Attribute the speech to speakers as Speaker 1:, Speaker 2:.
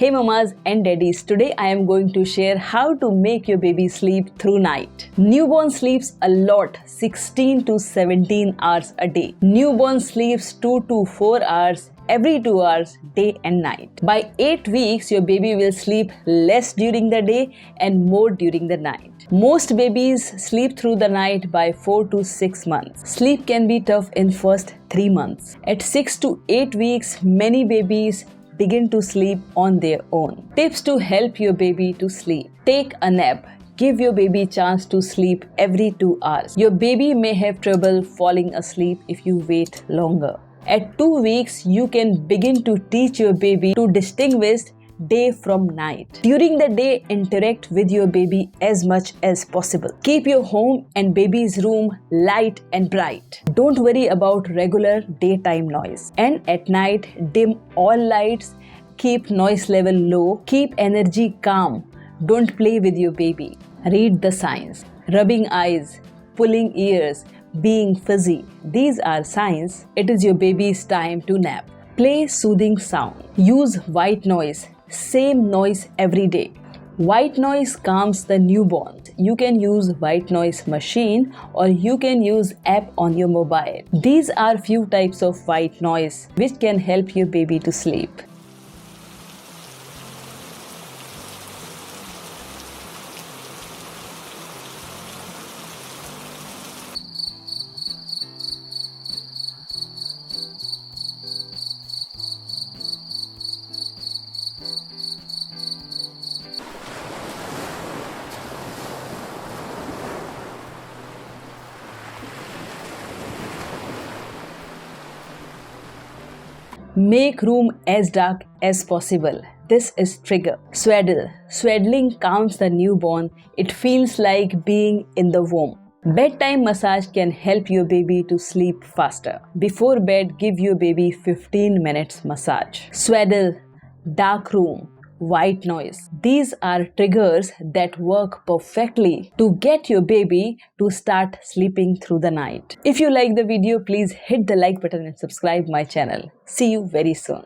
Speaker 1: Hey mamas and daddies, today I am going to share how to make your baby sleep through night. Newborn sleeps a lot, 16 to 17 hours a day. Newborn sleeps 2 to 4 hours every 2 hours, day and night. By 8 weeks, your baby will sleep less during the day and more during the night. Most babies sleep through the night by 4 to 6 months. Sleep can be tough in first 3 months. At 6 to 8 weeks, many babies begin to sleep on their own. Tips to help your baby to sleep. Take a nap. Give your baby chance to sleep every 2 hours. Your baby may have trouble falling asleep if you wait longer. At 2 weeks, you can begin to teach your baby to distinguish day from night. During the day, interact with your baby as much as possible. Keep your home and baby's room light and bright. Don't worry about regular daytime noise. And at night, dim all lights. Keep noise level low. Keep energy calm. Don't play with your baby. Read the signs. Rubbing eyes, pulling ears, being fuzzy. These are signs it is your baby's time to nap. Play soothing sound. Use white noise. Same noise every day. White noise calms the newborn. You can use white noise machine or you can use app on your mobile. These are few types of white noise which can help your baby to sleep. Make room as dark as possible. This is trigger. Swaddle. Swaddling calms the newborn. It feels like being in the womb. Bedtime massage can help your baby to sleep faster. Before bed, give your baby 15 minutes massage. Swaddle, dark room, white noise. These are triggers that work perfectly to get your baby to start sleeping through the night. If you like the video, please hit the like button and subscribe my channel. See you very soon.